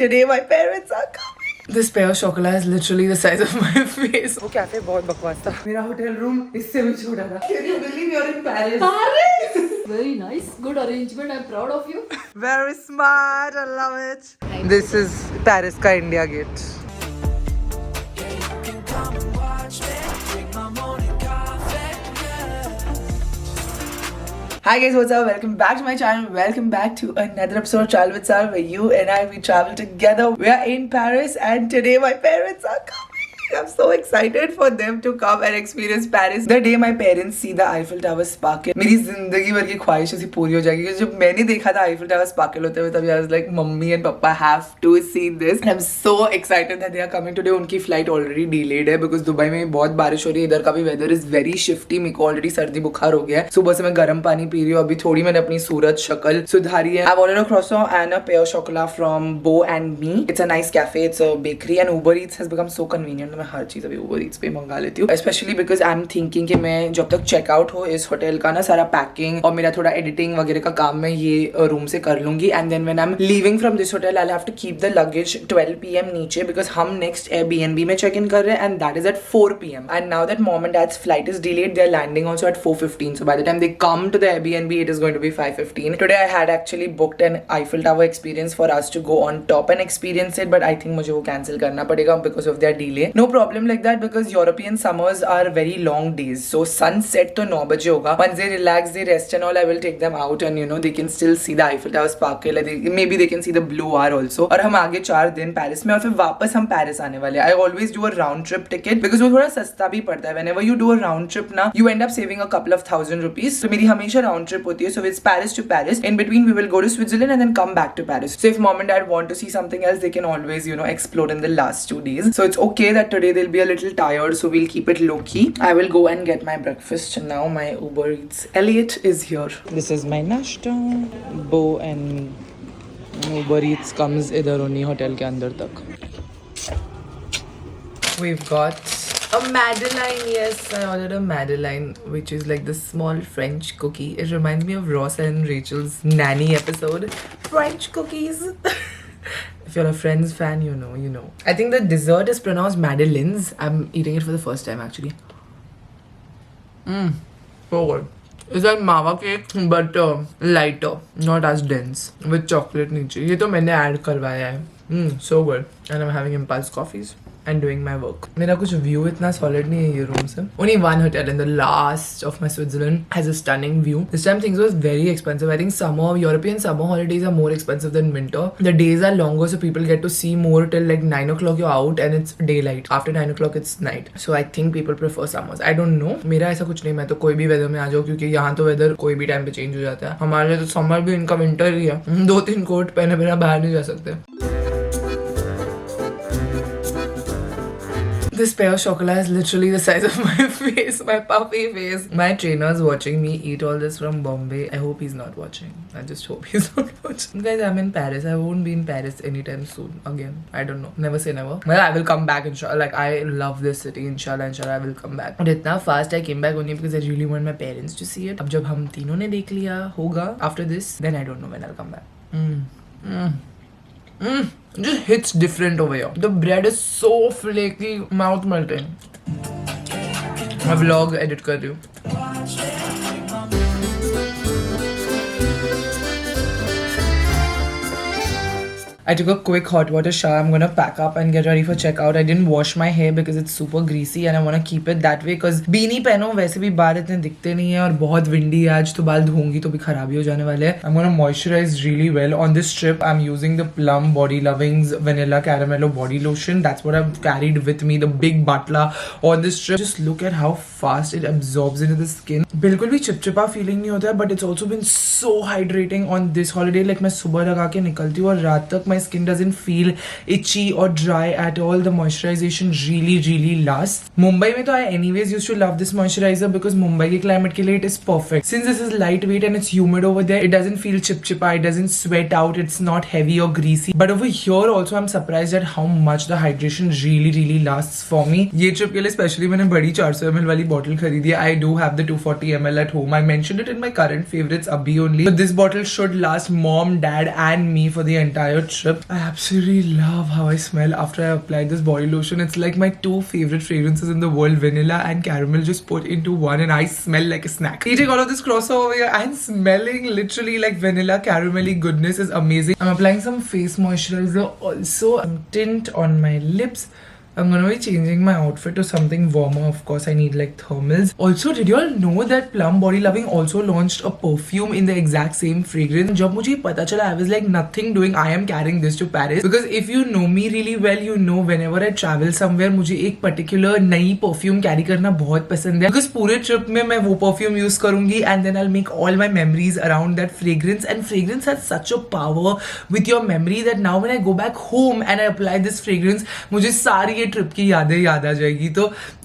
today my parents are coming. This pair of chocolate is literally the size of my face. वो cafe बहुत बकवास था. मेरा hotel room इससे भी छोटा था. Can you believe you're in Paris? Paris! Very nice, good arrangement. I'm proud of you. Very smart. I love it. This is Paris का India Gate. Hi guys, what's up? Welcome back to my channel. Welcome back to another episode of Travel with Sal, where you and I, we travel together. We are in Paris and today my parents are coming. I'm so excited for them to come and experience Paris. The day my parents see the Eiffel Tower sparkle, मेरी जिंदगी भर की ख्वाहिश ऐसी पूरी हो जाएगी. जब मैंने देखा था Eiffel Tower sparkle होते हुए, तभी I was like, Mummy and Papa have to see this. And I'm so excited that they are coming today. उनकी flight already delayed है because दुबई में बहुत बारिश हो रही है. इधर का भी weather is very shifty. मेरे को already सर्दी बुखार हो गया है. सुबह से मैं गर्म पानी पी रही हूँ. अभी थोड़ी मैंने अपनी सूरत शक्ल सुधारी है. I've ordered a croissant and a pair of chocolate from Bo and Me. It's a nice cafe. It's a bakery and Uber Eats has become so convenient. मैं हर चीज अभी Uber Eats पे मंगा लेती हूँ. Especially because I'm thinking कि मैं जब तक चेकआउट हो इस होटल का ना सारा पैकिंग और मेरा थोड़ा एडिटिंग वगैरह का काम मैं ये रूम से कर लूंगी. And then when I am leaving from this hotel I have to keep the luggage 12 PM नीचे बिकॉज हम नेक्स्ट Airbnb में चेक इन कर रहे हैं and that is at 4 PM. And now that mom and dad's flight is delayed they are landing also at 4:15. So by the time they come to the Airbnb it is going to be 5:15. Today I had actually booked an Eiffel Tower experience for us to go on top and experience it, but I think मुझे वो cancel करना पड़ेगा because of their delay. No problem like that because European summers are very long days. So sunset तो 9 बजे होगा. Once they relax, they rest and all, I will take them out and you know they can still see the Eiffel Tower sparkle. Maybe they can see the blue hour also. और हम आगे 4 दिन Paris में और फिर वापस हम Paris आने वाले हैं. I always do a round trip ticket because वो थोड़ा सस्ता भी पड़ता है. Whenever you do a round trip ना, you end up saving a couple of thousand rupees. So मेरी हमेशा round trip होती है. So it's Paris to Paris. In between we will go to Switzerland and then come back to Paris. So if mom and dad want to see something else, they can always you know explore in the last 2 days. So it's okay that today they'll be a little tired. So we'll keep it low key. I will go and get my breakfast now. My Uber Eats Elliot is here. This is my nashta. Bo and me. Uber Eats comes idhar only hotel ke andar tak. We've got a Madeleine. Yes, I ordered a Madeleine, which is like the small French cookie. It reminds me of Ross and Rachel's nanny episode. French cookies. If you're a Friends fan, you know. I think the dessert is pronounced Madelaine's. I'm eating it for the first time actually. So good. It's like मावा cake but lighter, not as dense, with chocolate नीचे. ये तो मैंने add करवाया है. So good. And I'm having impulse coffees and doing my work. मेरा कुछ view इतना solid नहीं है ये room से. Only one hotel in the last of my Switzerland has a stunning view. This time things was very expensive. I think European summer holidays are more expensive than winter. The days are longer so people get to see more till like 9 o'clock you're out and it's daylight. After 9 o'clock it's night. So I think people prefer summers. I don't know. मेरा ऐसा कुछ नहीं. मैं तो कोई भी weather में आ जाऊँ क्योंकि यहाँ तो weather कोई भी time पे change हो जाता है. हमारे लिए तो summer भी इनका winter ही है. 2-3 कोट पहने बिना बाहर नहीं जा सकते. This pair of chocolate is literally the size of my face, my puffy face. My trainer's watching me eat all this from Bombay. I hope he's not watching. I just hope he's not watching. Guys, I'm in Paris. I won't be in Paris anytime soon. Again, I don't know. Never say never. Well, I will come back inshallah. Like, I love this city. Inshallah, I will come back. But इतना fast I came back only because I really want my parents to see it. अब जब हम तीनों ने देख लिया होगा after this, then I don't know when I'll come back. Just hits different over here. The bread is so flaky, mouth melting. मैं vlog edit कर रही हूँ. I took a quick hot water shower. I'm gonna pack up and get ready for checkout. I didn't wash my hair because it's super greasy and I wanna keep it that way because beanie पहनो वैसे भी बाल इतने दिखते नहीं है और बहुत windy है आज तो बाल धोऊंगी तो भी खराबी हो जाने वाले हैं. I'm gonna moisturize really well on this trip. I'm using the Plum Body Loving's Vanilla Caramello Body Lotion. That's what I've carried with me, the big butler on this trip. Just look at how fast it absorbs into the skin. बिल्कुल भी चिपचिपा feeling नहीं होता है but it's also been so hydrating on this holiday. Like मैं सुबह लगा के निकलती हूँ और रात तक my skin doesn't feel itchy or dry at all. The moisturization really lasts. Mumbai में तो I anyways used to love this moisturizer because Mumbai के climate के लिए it is perfect. Since this is lightweight and it's humid over there, it doesn't feel chipchipa, it doesn't sweat out, it's not heavy or greasy. But over here also I'm surprised at how much the hydration really lasts for me. ये trip के लिए specially मैंने बड़ी 400 ml वाली bottle खरीदी है. I do have the 240 ml at home. I mentioned it in my current favorites abhi only. So this bottle should last mom, dad and me for the entire trip. trip. I absolutely love how I smell after I apply this body lotion. It's like my two favorite fragrances in the world, vanilla and caramel, just put into one, and I smell like a snack. Eating all of this crossover here and smelling literally like vanilla caramelly goodness is amazing. I'm applying some face moisturizer also. Tint on my lips. I'm gonna be changing my outfit to something warmer. Of course, I need like thermals. Also, did you all know that Plum Body Loving also launched a perfume in the exact same fragrance? जब मुझे पता चला, I was like, nothing doing. I am carrying this to Paris because if you know me really well, you know whenever I travel somewhere, मुझे एक particular नई perfume carry करना बहुत पसंद है. Because पूरे trip में मैं वो perfume use करूँगी and then I'll make all my memories around that fragrance. And fragrance has such a power with your memory that now when I go back home and I apply this fragrance, मुझे सारी trip की यादें याद आ जाएगी. तो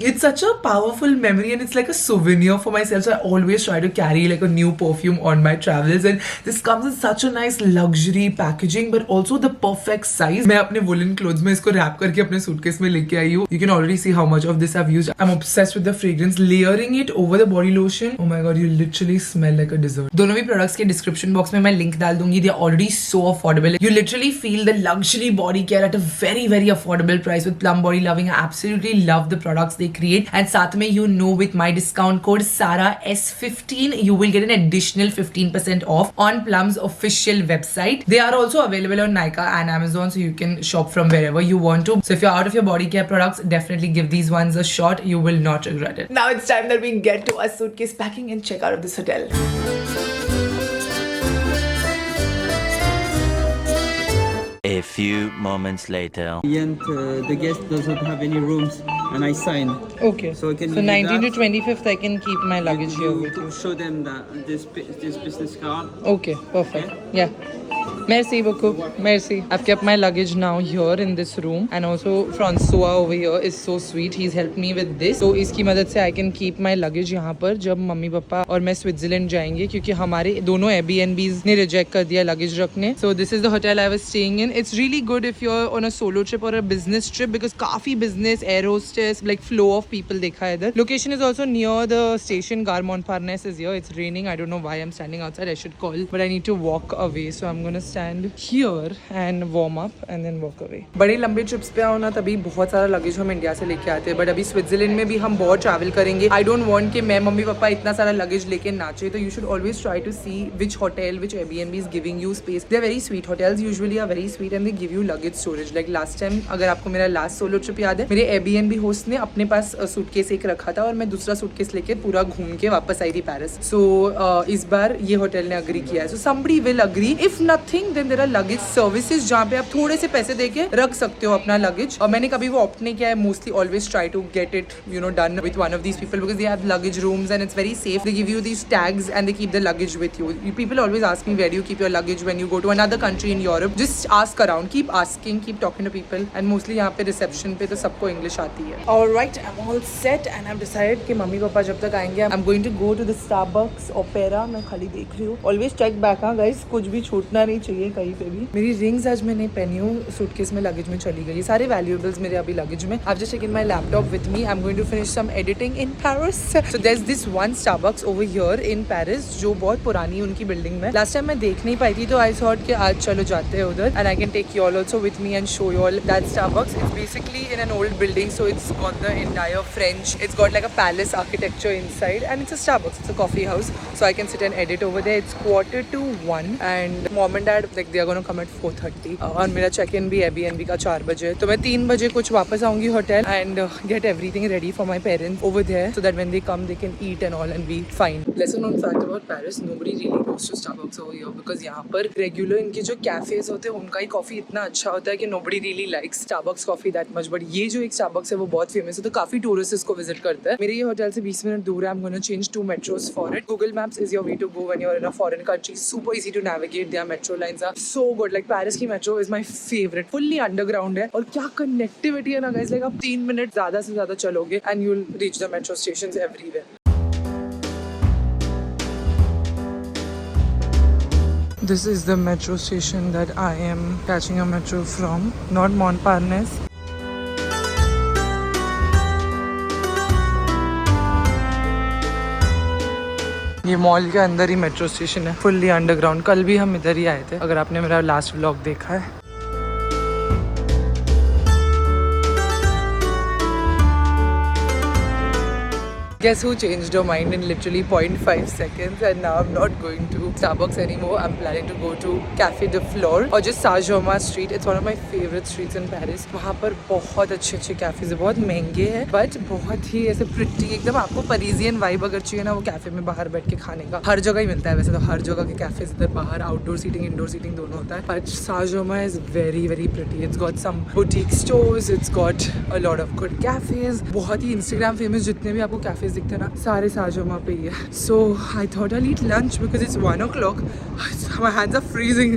it's such a powerful memory and it's like a souvenir for myself. So I always try to carry like a new perfume on my travels, and this comes in such a nice luxury packaging but also the perfect size. मैं अपने woolen clothes में इसको wrap करके अपने suitcase में लेके आई हूँ. You can already see how much of this I've used. I'm obsessed with the fragrance. Layering it over the body lotion, oh my god, you literally smell like a dessert. दोनों भी products के description box में मैं link डाल दूंगी. They are already so affordable. You literally feel the luxury body care at a very very affordable price with Plum Body Loving. I absolutely love the products they create, and साथ में you know with my discount code SARAH15 you will get an additional 15% off on Plum's official website. They are also available on Nykaa and Amazon, so you can shop from wherever you want to. So if you're out of your body care products, definitely give these ones a shot. You will not regret it. Now it's time that we get to our suitcase packing and check out of this hotel. A few moments later. And the guest doesn't have any rooms, and I signed. Okay. So can So you 19 do to 25th, I can keep my luggage here with you. Show them this business card. Okay, perfect. Yeah. Merci beaucoup. Merci. I've kept my luggage now here in this room, and also Francois over here is so sweet. He's helped me with this. So इसकी मदद से I can keep my luggage यहाँ पर जब mummy papa और मैं Switzerland जाएंगे, क्योंकि हमारे दोनों Airbnbs ने रिजेक्ट कर दिया luggage रखने. So this is the hotel I was staying in. It's really good if you're on a solo trip or a business trip because काफी business, air hostess, like flow of people देखा है इधर. Location is also near the station. Gare Montparnasse is here. It's raining. I don't know why I'm standing outside. I should call, but I need to walk away. So I'm gonna stand here and warm up and then walk away. बड़े लंबे trips पे आओ ना तभी बहुत सारा luggage हम India से लेके आते हैं, बट अभी स्विट्जरलैंड में भी हम बहुत ट्रैवल करेंगे. आई डोंट वांट कि मैं मम्मी पापा इतना सारा लगेज लेके नाचे. तो you should always try to see which hotel, which Airbnb is giving you space. They are very sweet. Hotels usually are very sweet and they give you luggage storage. Like last time, अगर आपको मेरा last solo trip याद है, मेरे Airbnb host ने अपने पास suitcase एक रखा था और मैं दूसरा सूटकेस लेके पूरा घूम के वापस आई थी पेरिस. सो इस बार ये होटल ने अग्री किया है. सो somebody will agree. If nothing, then there are luggage services जहाँ पे आप थोड़े से पैसे देके रख सकते हो अपना लगेज. और मैंने कभी वो ऑप्ट नहीं किया है. Mostly always try to get it done with one of these people because they have luggage rooms and it's very safe. They give you these tags and they keep the luggage with you. People always ask me where do you keep your luggage when you go to another country in Europe. Just ask around, keep asking, keep talking to people, and mostly यहाँ पे reception पे तो सबको English आती है. Alright, I'm all set and I've decided कि mummy papa जब तक आएंगे I'm going to go to the Starbucks Opera. मैं खाली देख रही हूँ. Always check back हाँ guys, कुछ भी छूटना नहीं चाहिए कहीं पे भी. मेरी रिंग्स आज मैं नहीं पहनी हूँ, सूटकेस में लगेज में चली गई. सारे वैल्यूएबल्स मेरे अभी लगेज में. I've just taken my laptop with me. I'm going to finish some editing in Paris. So there's this one Starbucks over here in Paris जो बहुत पुरानी उनकी बिल्डिंग में. लास्ट टाइम मैं देख नहीं पाई थी तो आई थॉट कि आज चलो जाते हैं उधर and I can take you all also with me and show you all that Starbucks. It's basically in an old building, so it's got the entire French. It's got like a palace architecture inside, and it's a Starbucks. It's a coffee house, so I can sit and edit over there. It's 1:45, and mom and dad like they are gonna come at 4:30. और मेरा check in भी Airbnb का 4 बजे. तो मैं 3 बजे कुछ वापस आऊँगी hotel and get everything ready for my parents over there, so that when they come they can eat and all and be fine. Lesson known fact about Paris: nobody really goes to Starbucks over here because यहाँ पर regular इनके जो cafes होते हैं उनका ही coffee इतना अच्छा होता है कि nobody really likes Starbucks coffee that much. But ये जो एक Starbucks है वो बहुत फेमस है तो काफी टूरिस्ट इसको विजिट करता है. मेरे ये होटल से 20 मिनट दूर है. I'm going to change 2 metros for it. Google Maps is your way to go when you're in a foreign country. Super easy to navigate. Their metro lines are so good. Like Paris की metro is my favorite. Fully underground है और क्या connectivity है ना guys. Like आप 3 minute ज़्यादा से ज़्यादा चलोगे and you'll reach the metro stations everywhere. This is the metro station that I am catching a metro from, not Montparnasse. ये मॉल के अंदर ही मेट्रो स्टेशन है, फुल्ली अंडरग्राउंड. कल भी हम इधर ही आए थे अगर आपने मेरा लास्ट व्लॉग देखा है. Guess who changed her mind in literally 0.5 seconds and now I'm not going to Starbucks anymore. I'm planning to go to Cafe de Flore or just Saint-Germain street. It's one of my favorite streets in Paris. वहाँ पर बहुत अच्छे cafes है, बहुत महंगे हैं but बहुत ही ऐसे प्रिटी, एकदम आपको परीजियन वाइब अगर चाहिए ना वो कैफे में बाहर बैठ के खाने का हर जगह ही मिलता है। वैसे तो हर जगह के कैफेज इधर बाहर आउटडोर सीटिंग इंडोर सीटिंग दोनों होता है, but Saint-Germain is very very pretty. It's got some boutique stores, it's got a lot of good cafes. बहुत ही Instagram famous जितने भी आपको कैफेज दिखते हैं ना सारे Saint-Germain पे ही है. So I thought I'll eat lunch because it's 1 o'clock. My hands are freezing.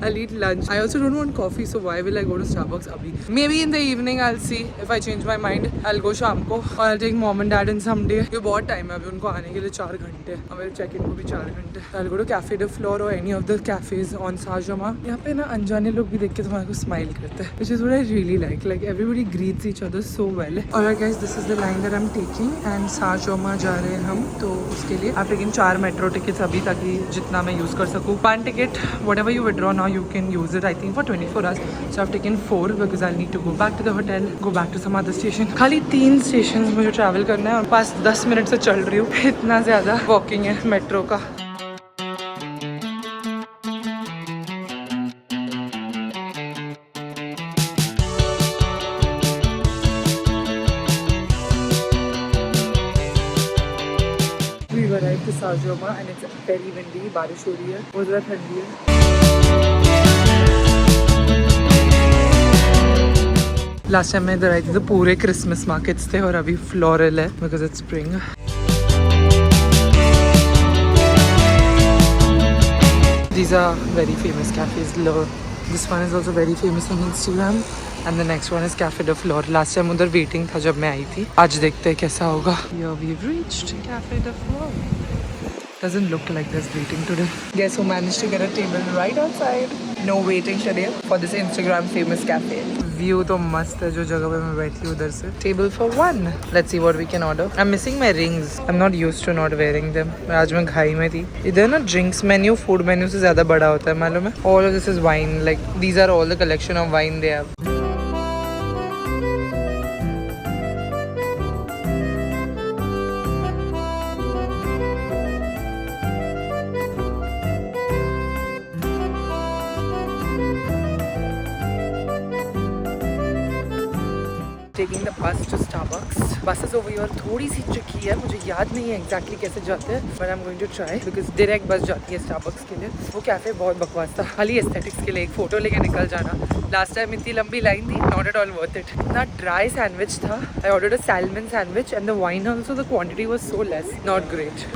I'll eat lunch. I also don't want coffee, so why will I go to Starbucks abhi? Maybe in the evening I'll see if I change my mind. I'll go शाम को और I'll take mom and dad in someday. ये बहुत time है अभी उनको आने के लिए 4 घंटे, हमारे चेक इन को भी 4 घंटे. I'll go to Cafe de Flore or any of the cafes on Saint-Germain. यहाँ पे ना अनजाने लोग भी देख के तुम्हारे को स्माइल करते हैं, which is what I really like. Like everybody greets each other so well. Alright guys, this is the line that I'm taking and Saint-Germain जा रहे हैं हम, तो उसके लिए I've taken 4 मेट्रो टिकट्स अभी ताकि जितना मैं यूज़ कर सकूँ. 1 ticket, whatever you withdraw now you can use it I think for 24 hours. So I've taken 4 because I'll need to go back to the hotel, go back to some other station. खाली 3 station मुझे travel करना है और पास 10 minute से चल रही हूँ. इतना ज़्यादा वॉकिंग है मेट्रो का. We've arrived to Saint-Germain and it's very windy. बारिश हो रही है, बहुत ज़्यादा ठंडी है. लास्ट टाइम मैं इधर आई थी तो पूरे क्रिसमस मार्केट्स थे और अभी फ्लोरल है because it's spring. These are very famous cafes. This one is also very famous on Instagram and the next one is Cafe de Flore. Last time उधर waiting था जब मैं आई थी. आज देखते हैं कैसा होगा. Here we've reached Cafe de Flore. Doesn't look like there's waiting today. Guess who managed to get a table right outside? No waiting today for this Instagram famous cafe. View तो मस्त है जो जगह पे मैं बैठी हूँ उधर से. Table for 1. Let's see what we can order. I'm missing my rings. I'm not used to not wearing them. आज मैं घाई में थी. इधर ना drinks menu, food menu से ज़्यादा बड़ा होता है मालूम है. All of this is wine. Like these are all the collection of wine they have. Taking the bus to Starbucks. Buses over here थोड़ी सी tricky है, मुझे याद नहीं है exactly कैसे जाते हैं, but I'm going to try because direct bus जाती है Starbucks के लिए. वो कैफे बहुत बकवास था, खाली aesthetics के लिए एक फोटो लेके निकल जाना. Last time इतनी लंबी लाइन थी, not at all worth it. इतना dry sandwich था. I ordered a salmon sandwich and the wine also the quantity was so less, not great.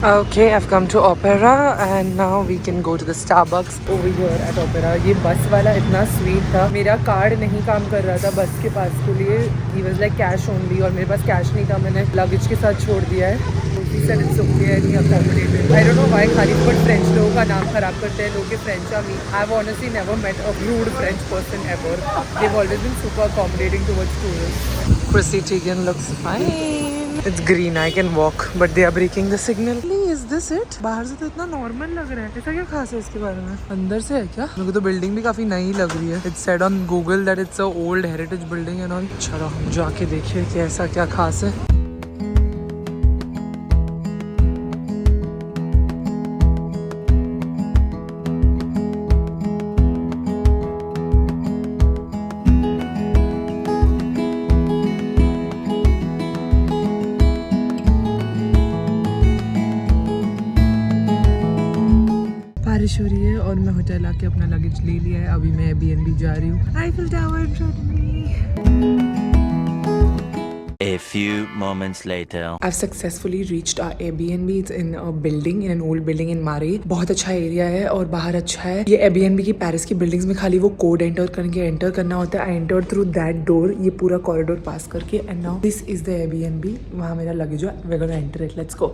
Okay, I've come to Opera and now we can go to the Starbucks over here at Opera. ये बस वाला इतना sweet था. मेरा card नहीं काम कर रहा था बस के पास के लिए. He was like cash only और मेरे पास कैश नहीं था. मैंने लगेज के साथ छोड़ दिया है. He said it's okay and he accommodated. I don't know why खाली but French लोगों का नाम खराब करते हैं. लोग के French are me. I've honestly never met a rude French person ever. They've always been super accommodating towards tourists. Chrissy Teigen looks fine. It's green, I can walk, but they are breaking the signal. Is this it? बाहर से तो इतना normal लग रहा है. ऐसा क्या खास है इसके बारे में? अंदर से है क्या? मेरे को तो बिल्डिंग भी काफी नई लग रही है. It's said on Google that it's a old heritage building and all. चलो हम जाके देखिए कि ऐसा क्या खास है. बारिश हो रही है और मैं होटल आके अपना लगेज ले लिया है. अभी मैं Airbnb जा रही हूँ. Eiffel tower in front of me. A few moments later. I've successfully reached our Airbnb. It's in a building, in an old building in Mare. बहुत अच्छा एरिया है और बाहर अच्छा है. ये Airbnb की पेरिस की बिल्डिंग्स में खाली वो कोड एंटर करना होता है. I entered through that door. ये पूरा कॉरिडोर पास करके and now this is the Airbnb. वहाँ मेरा लगेज है. We're gonna enter it. Let's go.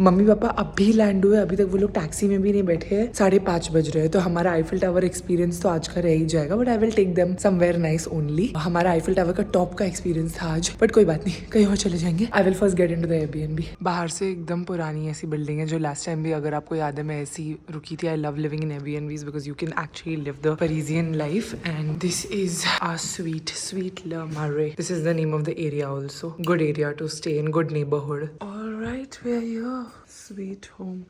Mummy papa अभी लैंड हुए. अभी तक वो लोग टैक्सी में भी नहीं बैठे हैं. 5:30 बज रहे हैं. तो हमारा आईफिल टावर एक्सपीरियंस तो आज का रह ही जाएगा. But I will take them somewhere nice only. हमारा आईफिल टावर का टॉप का एक्सपीरियंस था आज. बट कोई बात नहीं, कहीं और चले जाएंगे. I will first get into the Airbnb. बाहर से एकदम पुरानी ऐसी बिल्डिंग है जो लास्ट टाइम भी अगर आपको याद है मैं ऐसी रुकी थी. I love living in Airbnbs because you can actually live the Parisian life. And this is our sweet Le Marais. This is the name of the area also. Good area to stay in, good neighborhood. Alright, we are here. Sweet home.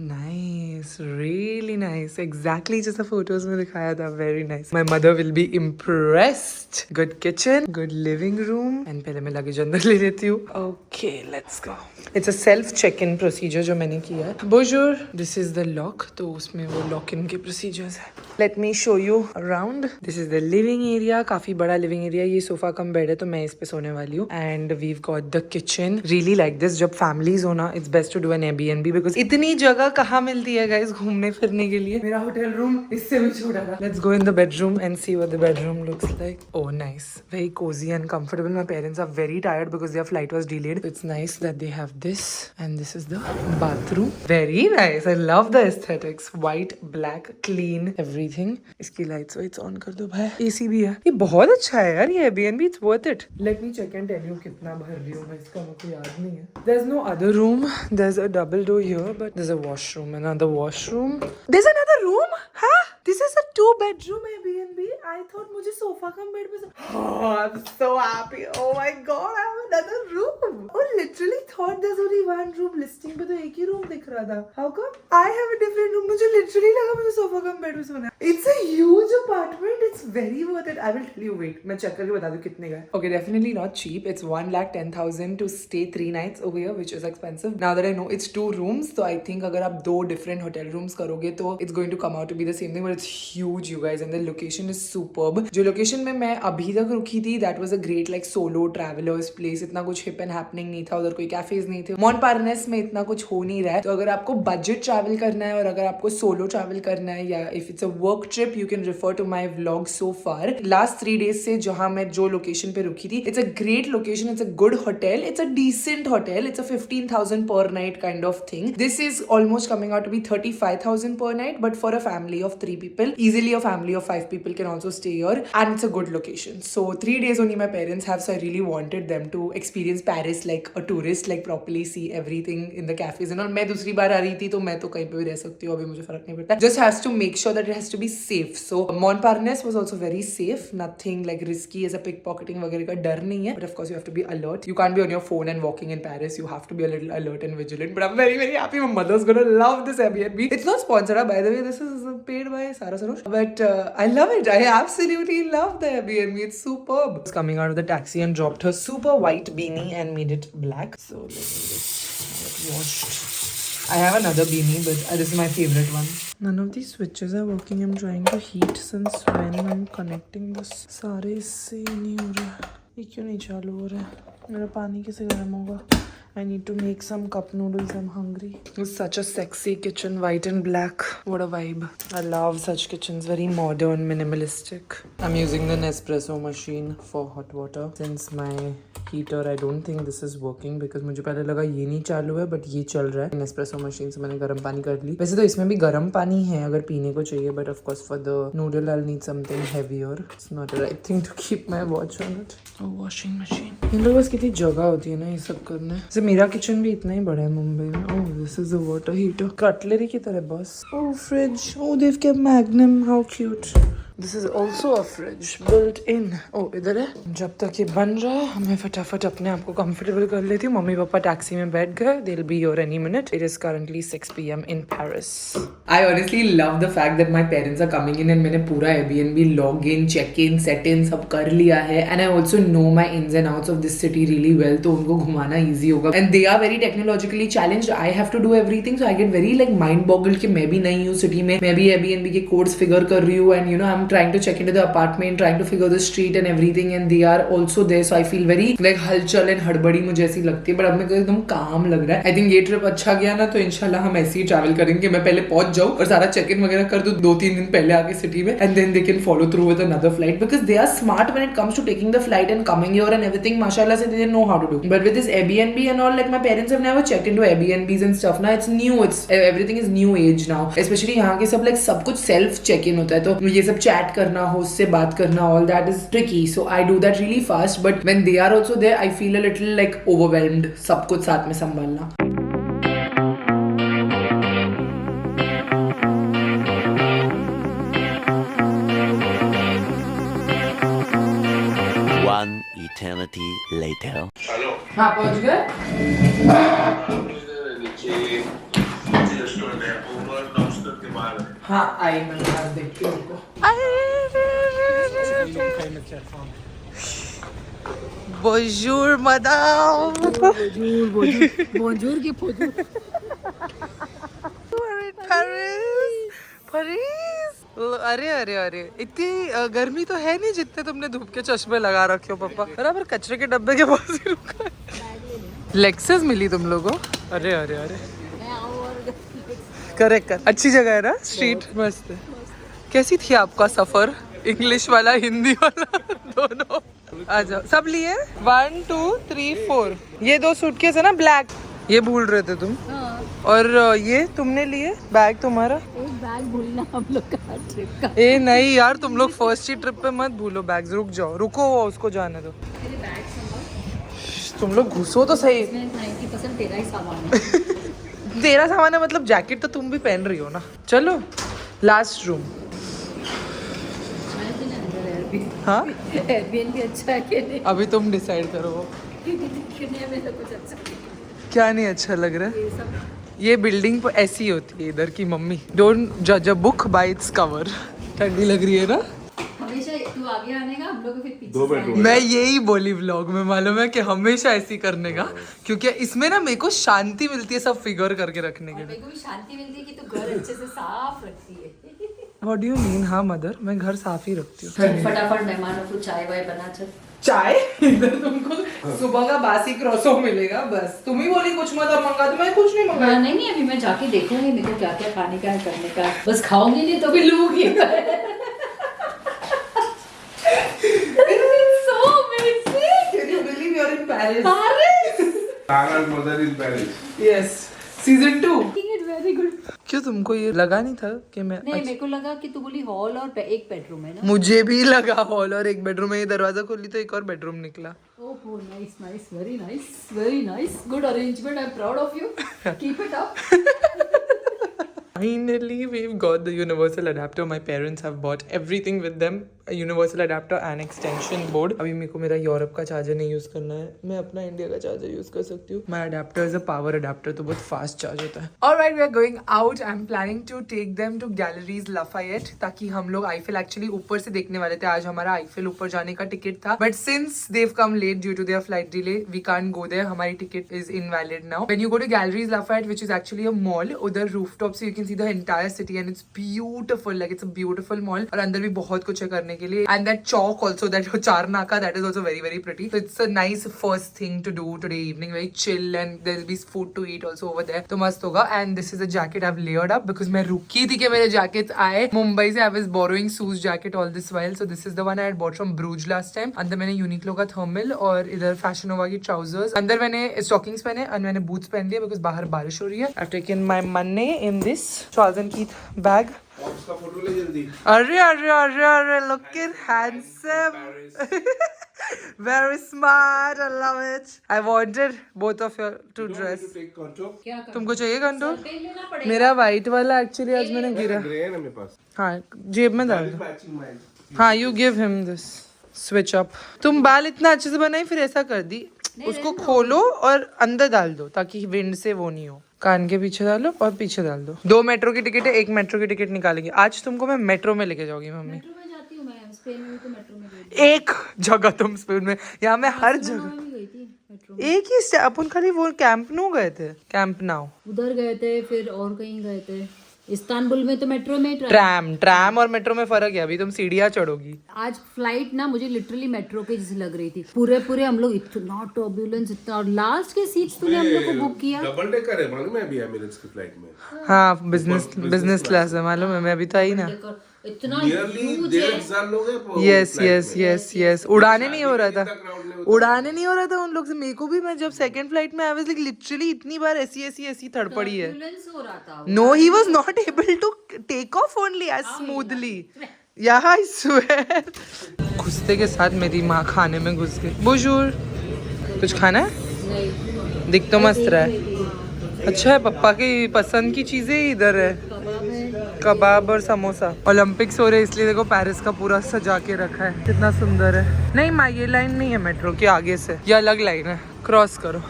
Nice, really nice. Exactly जैसा photos में दिखाया था. Very nice. My mother will be impressed. Good kitchen, good living room. And पहले मैं luggage अंदर ले लेती हूँ. Okay, let's go. It's a self check-in procedure जो मैंने किया है. Bonjour. This is the lock. तो उसमें वो lock-in के procedures है. Let me show you around. This is the living area. काफी बड़ा living area. ये सोफा कम बेड है तो मैं इस पे सोने वाली हूँ. And we've got the kitchen. Really like this. जब families हो ना, it's best to do an Airbnb because इतनी जगह कहाँ मिलती है गाइस घूमने फिरने के लिए. मेरा होटल रूम इससे भी छोटा था. Let's go in the bedroom and see what the bedroom looks like. Oh nice, very cozy and comfortable. My parents are very tired because their flight was delayed. It's nice that they have this and this is the bathroom. Very nice. I love the aesthetics. White, black, clean, everything. इसकी lights whites on कर दो भाई. AC भी है. ये बहुत अच्छा है यार ये Airbnb. It's worth it. Let me check and tell you कितना भर रही हूँ मैं इसका मुझे याद नहीं है. There's no other room. There's a double door here but there's a washroom. Another washroom. There's another room? Huh? This is a 2-bedroom Airbnb. I thought मुझे sofa कम bed में. Oh, I'm so happy. Oh my god, I have another room. Oh, literally thought there's only one room. Listing पे तो एक ही room दिख रहा था. How come? I have a different room. मुझे literally लगा मुझे sofa कम bed में सोना. It's a huge apartment. It's very worth it. I will tell you. Wait, मैं check करके बता दूँ कितने का है. Okay, definitely not cheap. It's 1,10,000 to stay 3 nights over here, which is expensive. Now that I know it's 2 rooms, so I think अगर आप 2 different hotel rooms करोगे तो it's going to come out to be the same thing, but it's huge, you guys, and the location is superb. जो location में मैं अभी तक रुकी थी, that was a great like solo travelers place. इतना कुछ hip and happening नहीं था, उधर कोई cafes नहीं थे. Montparnasse में इतना कुछ हो नहीं रहा है. तो अगर आपको budget travel करना है और अगर आपको solo travel करना है या if it's a work trip, you can refer to my vlog so far. Last 3 days से जहाँ मैं जो location पे रुकी थी, it's a great location. It's a good hotel. It's a decent hotel. It's a 15,000 per night kind of thing. This is almost coming out to be 35,000 per night, but for a family of 3 people, easily a family of 5 people can also stay here, and it's a good location. So 3 days only my parents have, so I really wanted them to experience Paris like a tourist, like properly see everything in the cafes and all. मैं दूसरी बार आ रही थी तो मैं तो कहीं पे भी रह सकती हूँ, अभी मुझे फर्क नहीं पड़ता. Just has to make sure that it has to be safe. So Montparnasse was also very safe, nothing like risky as a pickpocketing वगैरह का डर नहीं है. But of course you have to be alert. You can't be on your phone and walking in Paris. You have to be a little alert and vigilant. But I'm very happy. My mother's gonna love this Airbnb. It's not sponsored, by the way. This is paid by Sara Sarosh. But I love it. I absolutely love the Airbnb. It's superb. I was coming out of the taxi and dropped her super white beanie and made it black. So let me just have it washed. I have another beanie, but this is my favorite one. None of these switches are working. I'm trying to heat since when I'm connecting this. सारे इससे ही नहीं हो रहा. ये क्यों नहीं चालू हो रहा है? मेरा पानी कैसे गर्म होगा? I need to make some cup noodles. I'm hungry. It's such a sexy kitchen, white and black. What a vibe. I love such kitchens. Very modern, minimalistic. I'm using the Nespresso machine for hot water. Since my heater, I don't think this is working because मुझे पहले लगा ये नहीं चालू है, but ये चल रहा है. Nespresso machine से मैंने गर्म पानी कर ली. वैसे तो इसमें भी गर्म पानी है अगर पीने को चाहिए, but of course for the noodle I'll need something heavier. It's not the right thing to keep my watch on it. Oh, washing machine. इन लोगों पास कितनी जगह होती है ना ये सब करने. जैसे मेरा किचन भी इतना ही बड़ा है मुंबई में. Oh, this is a water heater. Cutlery की तरह बस. Oh, fridge. Oh, they've kept Magnum. How cute. This is also a fridge built in. Oh, इधर है. जब तक ये बन रहा है मैं फटाफट अपने आप को comfortable कर लेती हूँ. मम्मी पापा टैक्सी में बैठ गए. They'll be here any minute. It is currently 6 p.m. in Paris. I honestly love the fact that my parents are coming in and मैंने पूरा Airbnb login, check-in, set-in सब कर लिया है. And I also know my ins and outs of this city really well. तो उनको घुमाना easy होगा. And they are very technologically challenged. I have to do everything, so I get very like mind-boggled कि मैं भी नई हूँ city में. मैं भी Airbnb के codes figure कर रही हूँ. And you know I'm trying to check into the apartment, trying to figure the street and everything, and they are also there, so I feel very like हलचल and हड़बड़ी मुझे ऐसी लगती है. but अब मेरे को एकदम काम लग रहा है. I think ये ट्रिप अच्छा गया ना तो इंशाल्लाह हम ऐसे ही ट्रैवल करेंगे. मैं पहले पहुंच जाऊँ और सारा चेक इन वगैरह कर दूँ 2-3 दिन पहले आके सिटी में, and then they can follow through with another flight because they are smart when it comes to taking the flight and coming here and everything. Mashallah se they know how to do. But with this Airbnb and all, like my parents have never checked into Airbnbs and stuff. Now it's new, it's everything is new age now, especially यहाँ के सब like सब कुछ self check in होता है. तो ये सब चैट करना, होस्ट से बात करना, all that is tricky. So I do that really fast. But when they are also there, I feel a little like overwhelmed. सब कुछ साथ में संभालना. One eternity later. हाँ पहुँच गए? हाँ आई मैं बाहर देखती हूँ उनको. Bonjour madame. Bonjour की photo. We're in Paris. Paris. अरे अरे अरे इतनी गर्मी तो है नहीं जितने तुमने धूप के चश्मे लगा रखे हो पापा. बराबर कचरे के डब्बे के पास ही रुका है. लेक्सेस मिली तुम लोगों को? अरे अरे अरे करेक्ट कर. अच्छी जगह है ना, स्ट्रीट मस्त है. कैसी थी आपका सफर? इंग्लिश वाला, हिंदी वाला दोनों. आ जाओ. सब लिए? 1 2 3 4. ये 2 सूटकेस है ना ब्लैक, ये भूल रहे थे तुम. और ये तुमने लिए बैग तुम्हारा? एक बैग भूलना हम लोग का ट्रिप का. ए नहीं यार, तुम लोग फर्स्ट ही ट्रिप पे मत भूलो बैग्स. रुक जाओ, रुको उसको जाने दो. तुम लोग घुसो तो सही. 90% तेरा ही सामान है. तेरा सामान है मतलब जैकेट तो तुम भी पहन रही हो ना. चलो लास्ट रूम. हाँ एयरबीएनबी अच्छा है कि नहीं? अभी तुम डिसाइड करो. दिखने में तो कुछ अच्छा नहीं. क्या नहीं अच्छा लग रहा है? ये सब ये बिल्डिंग ऐसी होती है इधर की मम्मी. डोंट जज a book by its cover. ठंडी लग रही है ना? हमेशा तू आगे आने का, हम लोग फिर पीछे. 2 बेडरूम. मैं यही बोली व्लॉग में, मालूम है कि हमेशा ऐसी करने का, क्योंकि इसमें ना मेरे को शांति मिलती है सब फिगर करके रखने के लिए. मेरे को भी शांति मिलती है कि तू घर अच्छे से साफ रखती है. What do you mean? हाँ मदर, मैं घर साफ ही रखती हूँ. फटाफट मेहमानों को चाय वाय बना. चल चाय इधर तुमको सुबह का बासी क्रॉसो मिलेगा. बस तुम ही बोली कुछ मत मंगा, तो मैं कुछ नहीं मंगाया. नहीं नहीं, अभी मैं जाके देखूंगी मेरे को क्या क्या खाने का है, करने का है. बस खाऊंगी नहीं तो भी लूंगी. So amazing. Can you believe you're in Paris? Paris. Tara's mother is Paris. Yes. Season 2. It very good. क्यों तुमको ये लगा नहीं था कि मैं? नहीं, मेरे को लगा कि तू बोली हॉल और एक बेडरूम है ना. मुझे भी लगा हॉल और एक बेडरूम है. ये दरवाजा खोली तो एक और बेडरूम निकला. Oh nice nice, very nice, good arrangement. I am proud of you. Keep it up. Finally, we've got the universal adapter. My parents have bought everything with them. A universal adapter and extension board. अभी मेरे को मेरा Europe का charger नहीं use करना है, मैं अपना इंडिया का चार्जर यूज कर सकती हूँ. My adapter is a power adapter, तो बहुत फास्ट चार्ज होता है. Alright, we are going out. I'm planning to take them to Galleries Lafayette, ताकि हम लोग आईफिल एक्चुअली ऊपर से देखने वाले थे. आज हमारा आईफिल ऊपर जाने का टिकट था, but since they've come late due to their flight delay, we can't go there. हमारी ticket is invalid now. When you go to Galleries Lafayette, which is actually a mall, उधर rooftop से you can see the entire city and it's beautiful. Like it's a beautiful mall. और अंदर भी बहुत कुछ है करने के लिए. And that chalk also, that Charnaka, that is also very very pretty. So it's a nice first thing to do today evening. Very chill and there will be food to eat also over there. तो मस्त होगा. And this is a jacket I've layered up because मैं रुकी थी कि मेरे jackets आए मुंबई से. I was borrowing Sue's jacket all this while. So this is the one I had bought from Bruges last time. अंदर मैंने Uniqlo का thermal और इधर Fashion Nova की trousers. अंदर मैंने stockings पहने और मैंने boots पहन लिए because बाहर बारिश हो रही है. I've taken my money in this Charles & Keith bag. उसका फोटो ले जल्दी. अरे अरे अरे अरे, look at handsome. Very smart. I love it. I wanted both of you to dress. Take contour. क्या कर? तुमको चाहिए कंटोर? पेन लेना पड़ेगा. मेरा वाइट वाला एक्चुअली आज मैंने गिरा. ग्रे है ना मेरे पास. हाँ जेब में डाल दो. Matching mine. हाँ you give him this. Switch up. तुम बाल इतना अच्छे से बनाई, फिर ऐसा कर दी. उसको खोलो और अंदर डाल दो ताकि विंड से वो नहीं हो. कान के पीछे डालो और पीछे डाल दो. 2 मेट्रो की टिकट है, 1 मेट्रो की टिकट निकालेंगे. आज तुमको मैं मेट्रो में लेके जाऊंगी मम्मी. मेट्रो में जाती हूँ मैं. स्पेन में भी तो मेट्रो में गई थी. एक जगह तुम स्पेन में, यहाँ मैं हर जगह में गई थी मेट्रो में. एक ही अपन खाली वो कैंप नो गए थे. कैंप नाउ उधर गए थे, फिर और कहीं गए थे. इस्तांबुल में तो मेट्रो में ट्रैम और मेट्रो में फर्क है. अभी तुम सीढ़ियाँ चढ़ोगी. आज फ्लाइट ना मुझे लिटरली मेट्रो के जैसे लग रही थी. पूरे हम लोग इतना टर्ब्यूलेंस, इतना. और लास्ट के सीट्स तूने हम लोग को बुक किया. डबल डेकर है मालूम है अभी एमिरेट्स की फ्लाइट में. हाँ बिजनेस क्लास है मालूम है. मैं अभी तो आई ना. इतना नियरली huge है. 1,500 लोग हैं. यस उड़ाने नहीं हो रहा था. उड़ाने नहीं हो रहा था उन लोग से. मेरे को भी, मैं जब सेकंड फ्लाइट में आई वाज लाइक लिटरली इतनी बार ऐसी थड़पड़ी है. Turbulence हो रहा था. No he was not able to take off only as smoothly. Yeah, I swear. घुसते के साथ मेरी माँ खाने में घुस गई. बुजुर, कुछ खाना है? नहीं, दिख तो मस्त रहा है. अच्छा है, पप्पा की पसंद की चीजें ही इधर है. कबाब और समोसा. ओलंपिक्स हो रहे इसलिए देखो पेरिस का पूरा सजा के रखा है. कितना सुंदर है. नहीं माँ, ये लाइन नहीं है मेट्रो की आगे से, ये अलग लाइन है. क्रॉस करो.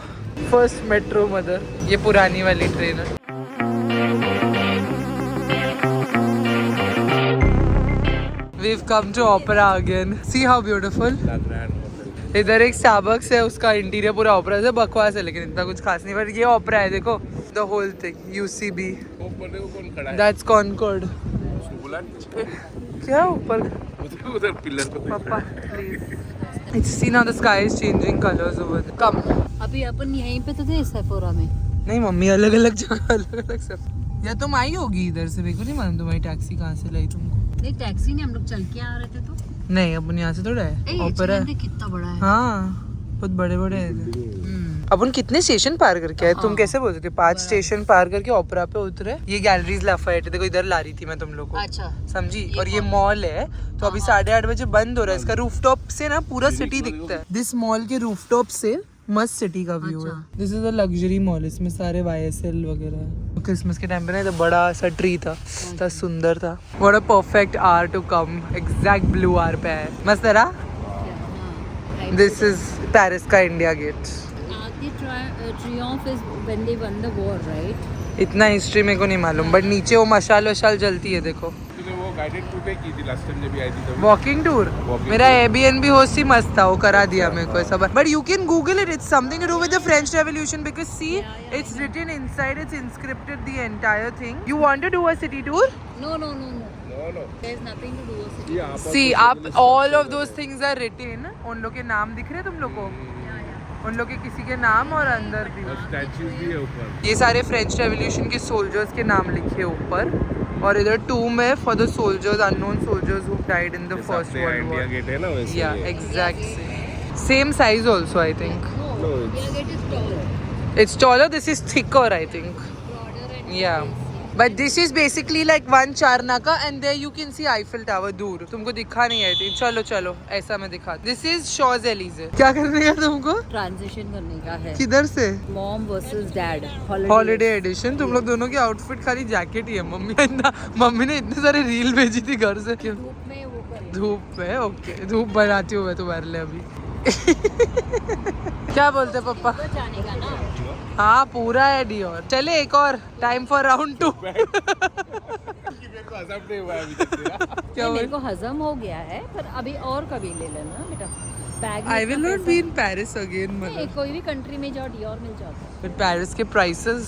First metro mother. ये पुरानी वाली ट्रेन है. We've come to opera again. See how beautiful. इधर एक स्टारबक्स है, उसका इंटीरियर पूरा ओपेरा से बकवास है, लेकिन इतना कुछ खास नहीं. पर ये ओपेरा है, देखो the whole thing. UCB. That's Concord. क्या ऊपर? उधर पिलर पे. पापा please. See now the sky is changing colors over there. Come. अभी अपन यहीं पे तो थे सेफोरा में. नहीं मम्मी, अलग अलग जगह अलग अलग सब. या तुम आई होगी इधर से. मेरे को नहीं मालूम तुम्हारी टैक्सी कहाँ से लाई तुमको. नहीं, टैक्सी नहीं, हम लोग चल के आ रहे थे. तो नहीं, अपन यहाँ से थोड़ा है. ओपेरा है. कितना बड़ा है. हाँ, बहुत बड़े बड़े हैं. अपन कितने स्टेशन पार करके आए. तुम कैसे बोल सकते हो? 5 स्टेशन पार करके ओपेरा पे उतरे. ये गैलरीज लाफायेट, देखो इधर ला रही थी मैं तुम लोग को. अच्छा, समझी. और ये मॉल है, तो अभी 8:30 बजे बंद हो रहा है. इसका रूफटॉप से ना पूरा सिटी दिखता है. दिस मॉल के रूफटॉप से मस्त सिटी का व्यू है. This is a luxury mall. इसमें सारे YSL वगैरह. क्रिसमस के टाइम पे ना तो बड़ा सा ट्री था, इतना सुंदर था. What a perfect hour to come. Exact blue hour पे है. मस्त है ना. दिस इज पेरिस का India Gate. Triumph is when they won the war, right? इतना हिस्ट्री मेरे को नहीं मालूम, बट नीचे वो मशाल वशाल जलती है. देखो तूने वो गाइडेड टूर पे की थी लास्ट टाइम जब भी आई थी तब. Walking tour. मेरा Airbnb होस्ट ही मस्त था, वो करा दिया मेरे को ऐसा. But you can Google it. It's something to do with the French revolution, because see it's written inside. It's inscripted the entire thing. You want to do a city tour? No. No. There's nothing to do with city. ये आप see आप all of those things are written. उन लोग के नाम दिख रहे तुम लोग को. उन लोग के किसी के नाम और अंदर भी स्टैच्यूज भी है ऊपर. ये सारे फ्रेंच रेवोल्यूशन के सोल्जर्स के नाम लिखे ऊपर. और इधर टूम है for the soldiers, unknown soldiers who died in the first world India war. Gate है ना वैसे. Yeah exact same size also I think. No, India Gate is tall, It's taller. This is thicker, I think. broader and Yeah. But this is basically like one Charnaka, and there you can see Eiffel Tower दूर. तुमको दिखा नहीं है. चलो चलो ऐसा मैं दिखा. This is Champs-Élysées. क्या करने का तुमको? ट्रांजिशन करने का है. किधर से? Mom versus dad. Holiday edition. तुम लोग दोनों की आउटफिट खाली जैकेट ही है. मम्मी ने इतने सारे रील भेजी थी घर से. क्यों? धूप में वो कर. धूप में. ओके, धूप बनाती हूँ मैं तुम्हारे लिए अभी. क्या बोलते पापा? जाने का ना. हाँ पूरा है डियोर. चले एक और. Time for round 2. क्या मेरे को हजम हो गया है, पर अभी और कभी ले लेना बेटा. Bag I will not be in Paris again मगर. कोई भी कंट्री में जाओ डियोर मिल जाता है. बट पेरिस के प्राइसेस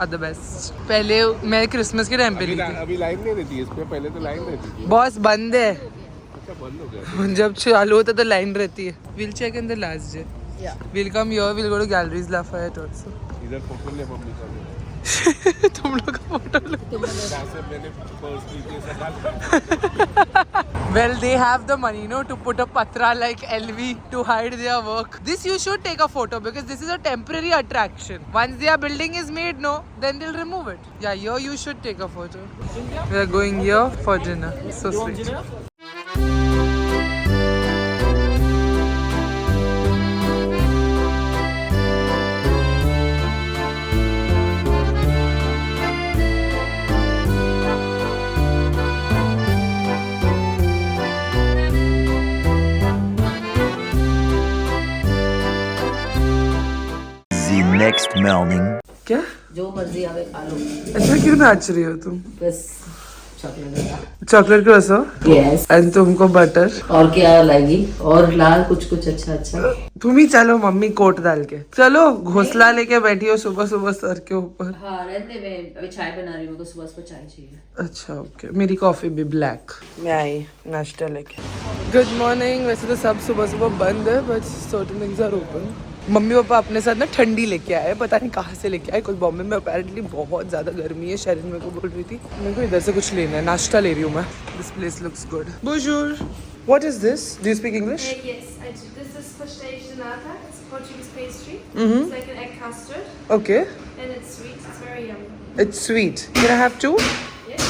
आर द बेस्ट. पहले मैं क्रिसमस के टाइम पे ली थी. अभी लाइन नहीं रहती है इस पे. पहले तो लाइन रहती थी. बॉस बंद है. अच्छा बंद हो गया. जब चालू होता तो लाइन रहती है. Will check in the last day. Will come here. Will go to Galeries Lafayette also. इधर फोटो ले मम्मी का. तुम लोग का फोटो लो. जहाँ से मैंने पर्स ली थी संभाल. Well, they have the money, you know, to put a patra like LV to hide their work. This you should take a photo because this is a temporary attraction. Once their building is made, no, then they'll remove it. Yeah, here you should take a photo. We are going here for dinner. So sweet. The next morning. क्या? जो मर्जी आवे खा लो. ऐसा क्यों नाच रही हो तुम? बस chocolate. Chocolate croissant. Yes. And तुमको बटर. और क्या लाएगी? और लाल कुछ अच्छा. तुम ही चलो मम्मी कोट डाल के. चलो घोंसला लेके बैठी हो सुबह सुबह सर के ऊपर. हाँ रहते मैं अभी चाय बना रही हूँ. मेरे को सुबह चाय चाहिए. अच्छा ओके. मेरी कॉफी भी ब्लैक. मैं आई नाश्ता लेके. Good morning. वैसे तो सब सुबह सुबह बंद है but certain things are open. मम्मी पापा अपने साथ ना ठंडी लेके आए. पता नहीं कहाँ से लेके आए. कुछ बॉम्बे में अपेरेंटली बहुत ज़्यादा गर्मी है. शरीर मेरे को बोल रही थी मेरे को इधर से कुछ लेना है. नाश्ता ले रही हूँ मैं. This place looks good. Bonjour. What is this? Do you speak English? Yes, I do. This is pastéis de nata. It's a Portuguese pastry. Mm-hmm. It's like an egg custard, Okay. and it's sweet. It's very yummy. It's sweet. Can I have 2? Yes.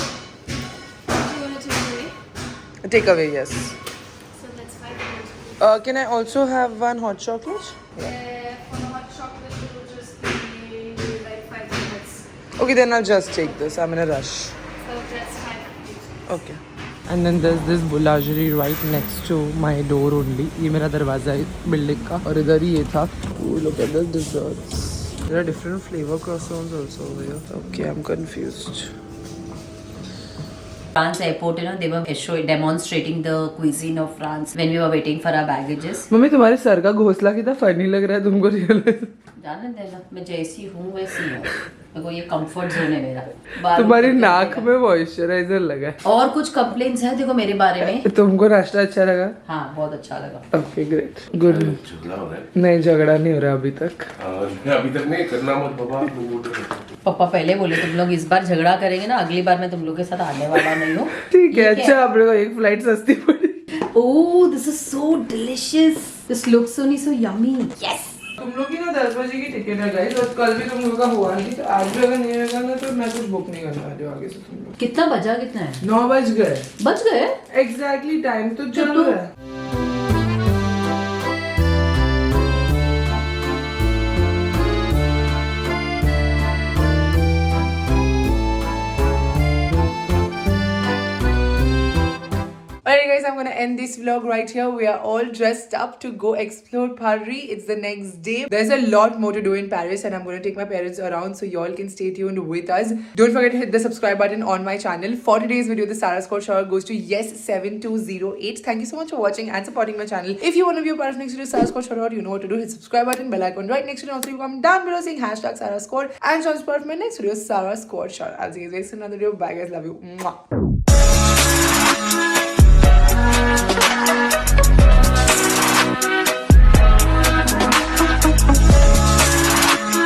Do you want it to be? Take away, yes. So that's 5 minutes. Can I also have one hot chocolate? For the hot chocolate, it will just be like 5 minutes. Okay, then I'll just take this. I'm in a rush. So that's 5 minutes. Okay. And then there's this boulangerie right next to my door only. ये मेरा दरवाजा है building का और इधर ही ये था. Ooh, look at the desserts. There are different flavor croissants also over here. Okay, I'm confused. France airport, they were demonstrating the cuisine of France when we were waiting for our baggages. Mummy तुम्हारे sir का घोंसला कितना funny लग रहा है तुमको realise? जाने देना, मैं जैसी हूँ वैसी हूँ. मेरे को ये कंफर्ट जोन है मेरा. तुम्हारी नाक में मॉइस्चराइजर लगा है. और कुछ कंप्लेंट्स हैं देखो मेरे बारे में. तुमको नाश्ता अच्छा लगा? हाँ बहुत अच्छा लगा. Okay great good. झगड़ा हो रहा है नहीं झगड़ा नहीं हो रहा अभी तक. अभी तक नहीं करना मत बाबा. पापा पहले बोले तुम लोग इस बार झगड़ा करेंगे ना, अगली बार मैं तुम लोग के साथ आने वाला नहीं हूँ. ठीक है. अच्छा अपने को एक फ्लाइट सस्ती पड़ी. Oh, this is so delicious. This looks so yummy. Yes. तुम लोग की ना 10 बजे की टिकट है गाइस और कल भी तुम लोग का हुआ नहीं तो आज भी अगर नहीं होगा ना तो मैं कुछ बुक नहीं करने वाली हूँ आगे से तुम लोग. कितना बजा कितना है? 9 बज गए. बज गए? एग्जैक्टली टाइम तो चल रहा है. Alright guys, I'm gonna end this vlog right here. We are all dressed up to go explore Paris. It's the next day. There's a lot more to do in Paris and I'm gonna take my parents around so y'all can stay tuned with us. Don't forget to hit the subscribe button on my channel. For today's video, the Sarah Score shout out goes to Yes7208. Thank you so much for watching and supporting my channel. If you want to be a part of next video's Sarah Score shout out, you know what to do. Hit subscribe button, bell icon right next to it. Also, you comment down below saying hashtag Sarah Score and join support for my next video, Sarah Score shout out. I'll see you guys in another video. Bye guys, love you. Mwah.